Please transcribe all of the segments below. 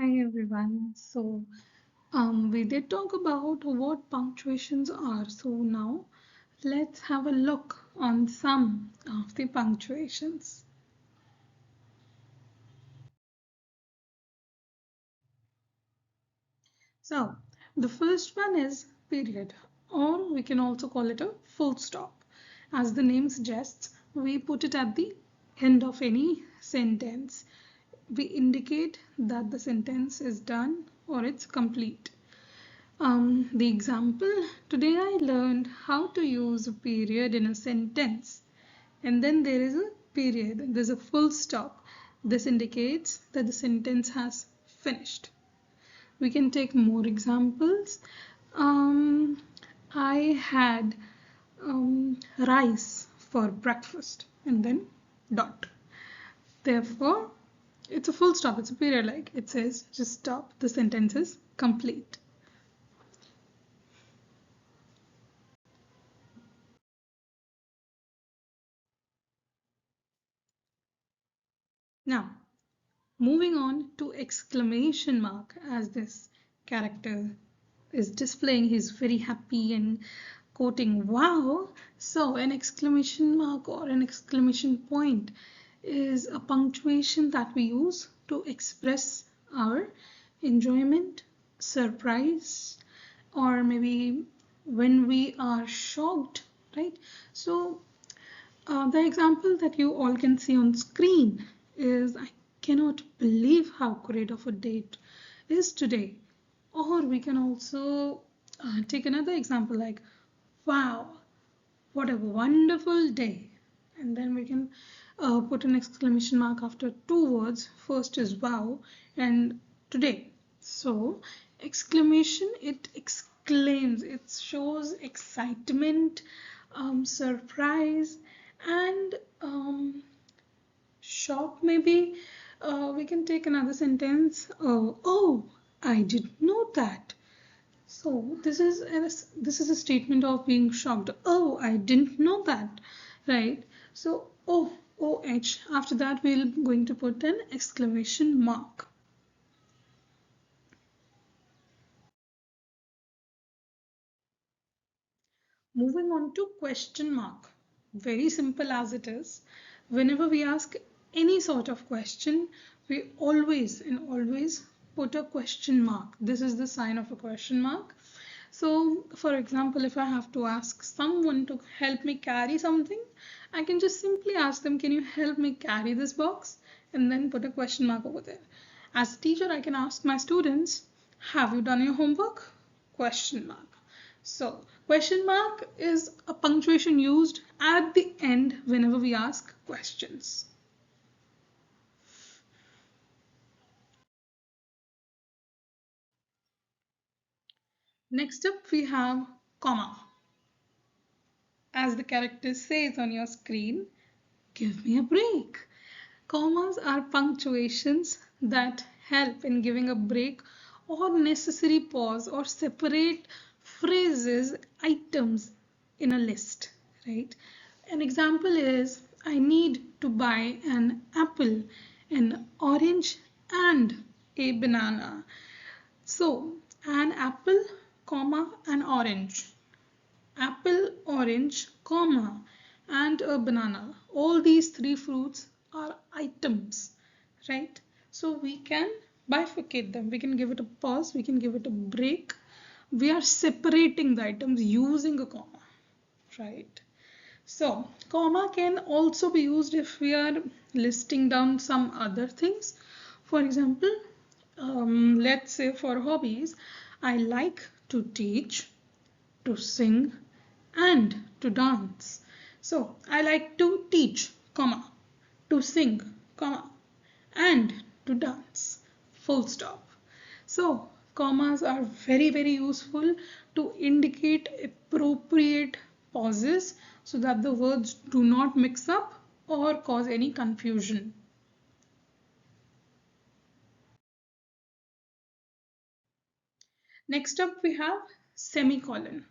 Hi everyone. We did talk about what punctuations are. So now let's have a look on some of the punctuations. So the first one is period, or we can also call it a full stop. As the name suggests, we put it at the end of any sentence. We indicate that the sentence is done or it's complete. The example, today I learned how to use a period in a sentence. And then there is a period, there's a full stop. This indicates that the sentence has finished. We can take more examples. Um, I had rice for breakfast and then dot. Therefore, it's a full stop, it's a period, like it says just stop, the sentence is complete. Now, moving on to exclamation mark, as this character is displaying, he's very happy and quoting wow. So an exclamation mark or an exclamation point is a punctuation that we use to express our enjoyment, surprise, or maybe when we are shocked, right? So the example that you all can see on screen is I cannot believe how great of a day it is today. Or we can also take another example like wow, what a wonderful day. And then we can put an exclamation mark after two words. First is wow and today. So exclamation, it exclaims, it shows excitement, surprise, and shock maybe. We can take another sentence. Oh, I didn't know that. So this is a statement of being shocked. Oh, I didn't know that, right? So oh after that we're going to put an exclamation mark. Moving on to question mark. Very simple as it is. Whenever we ask any sort of question, we always put a question mark. This is the sign of a question mark. So, for example, if I have to ask someone to help me carry something, I can just simply ask them, can you help me carry this box? And then put a question mark over there. As a teacher, I can ask my students, have you done your homework? Question mark. So, question mark is a punctuation used at the end whenever we ask questions. Next up, we have comma. As the character says on your screen, give me a break. Commas are punctuations that help in giving a break or necessary pause or separate phrases, items in a list, right? An example is I need to buy an apple, an orange, and a banana. So, an apple, comma, an orange. Apple, orange, comma, and a banana. All these three fruits are items, right? So we can bifurcate them. We can give it a pause. We can give it a break. We are separating the items using a comma, right? So comma can also be used if we are listing down some other things. For example, let's say for hobbies, I like to teach, to sing, and to dance. So I like to teach, comma, to sing, comma, and to dance. Full stop. So commas are very useful to indicate appropriate pauses so that the words do not mix up or cause any confusion. Next up we have semicolon.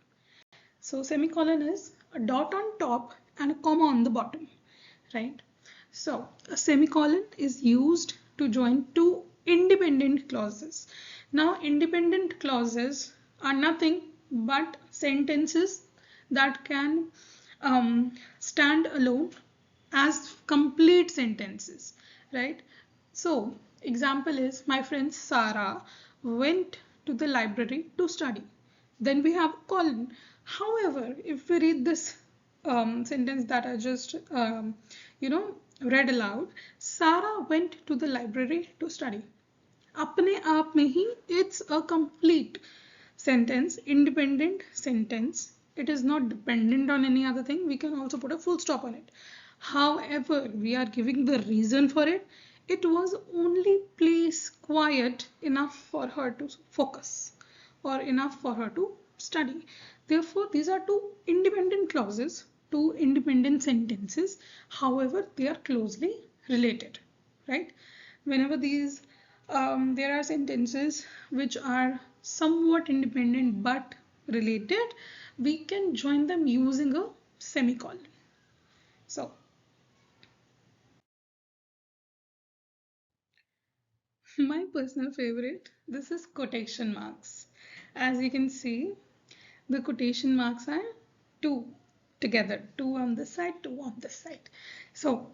So semicolon is a dot on top and a comma on the bottom, right? So a semicolon is used to join two independent clauses. Now, independent clauses are nothing but sentences that can stand alone as complete sentences, right? So, example is my friend Sarah went to the library to study. Then we have colon. However, if we read this sentence that I just read aloud, Sarah went to the library to study. अपने आप में ही it's a complete sentence, independent sentence. It is not dependent on any other thing. We can also put a full stop on it. However, we are giving the reason for it. It was only place quiet enough for her to focus or enough for her to study. Therefore, these are two independent clauses, two independent sentences. However, they are closely related, right? Whenever there are sentences which are somewhat independent but related, we can join them using a semicolon. So, my personal favorite, this is quotation marks. As you can see, the quotation marks are two together, two on this side, two on this side. So,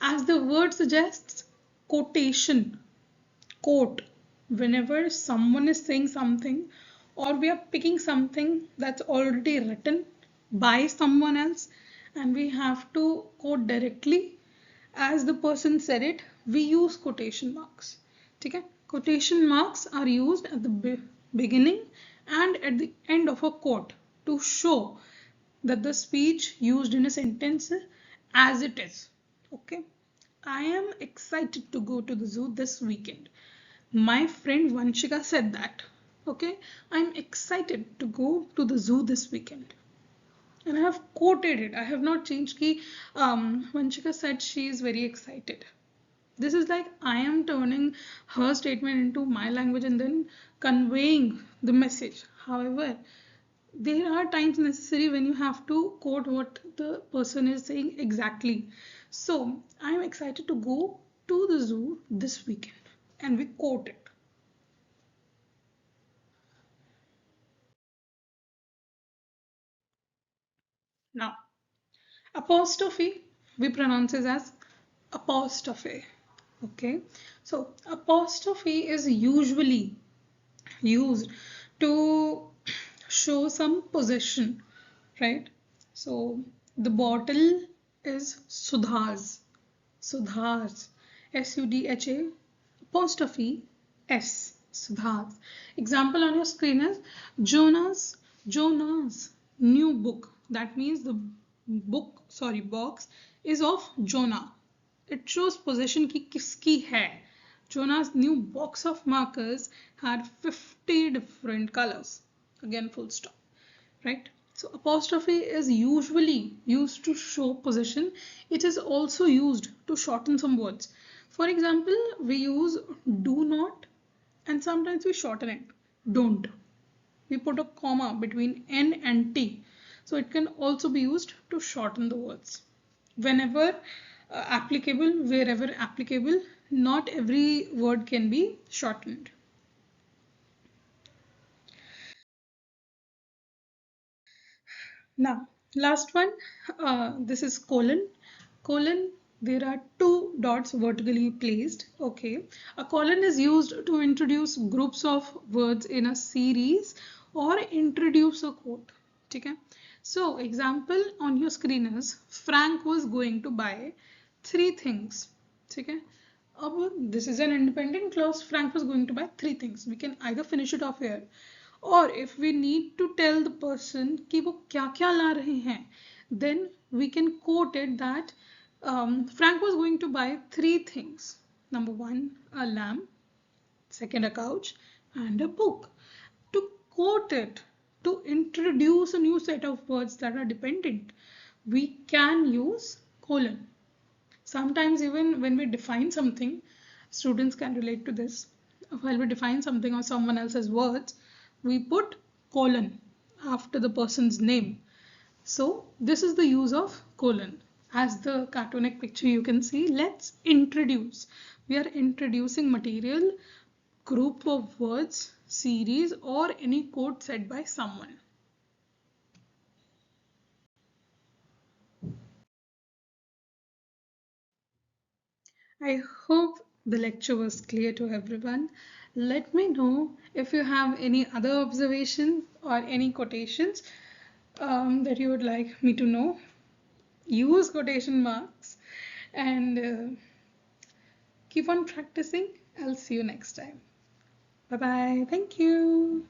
as the word suggests, quotation, quote, whenever someone is saying something or we are picking something that's already written by someone else and we have to quote directly as the person said it, we use quotation marks. Okay? Quotation marks are used at the beginning and at the end of a quote to show that the speech used in a sentence as it is. Okay? I am excited to go to the zoo this weekend. My friend Vanshika said that. Okay? I'm excited to go to the zoo this weekend. And I have quoted it. I have not changed ki Vanshika said she is very excited. This is like I am turning her statement into my language and then conveying the message. However, there are times necessary when you have to quote what the person is saying exactly. So I am excited to go to the zoo this weekend and we quote it. Now, apostrophe we pronounce it as apostrophe. Okay, so apostrophe is usually used to show some possession, right? So the bottle is Sudha's. Sudha's. Sudha apostrophe S. Sudha's. Example on your screen is Jonah's new book. That means the box is of Jonah. It shows possession ki kiski hai. Jonah's new box of markers had 50 different colors. Again, full stop. Right? So apostrophe is usually used to show possession. It is also used to shorten some words. For example, we use do not and sometimes we shorten it. Don't. We put a comma between N and T. So it can also be used to shorten the words. Whenever applicable, wherever applicable, not every word can be shortened. Now, last one, this is colon. Colon, there are two dots vertically placed. Okay, a colon is used to introduce groups of words in a series or introduce a quote. Okay, so example on your screen is Frank was going to buy three things. Okay, this is an independent clause. Frank was going to buy three things. We can either finish it off here or if we need to tell the person कि वो क्या क्या ला रहे हैं, then we can quote it that Frank was going to buy three things. Number one, a lamp. Second, a couch. And a book. To quote it, to introduce a new set of words that are dependent, we can use colon. Sometimes even when we define something, students can relate to this. While we define something or someone else's words, we put colon after the person's name. So this is the use of colon. As the cartoonic picture you can see, let's introduce. We are introducing material, group of words, series, or any quote said by someone. I hope the lecture was clear to everyone. Let me know if you have any other observations or any quotations that you would like me to know. Use quotation marks and keep on practicing. I'll see you next time. Bye bye. Thank you.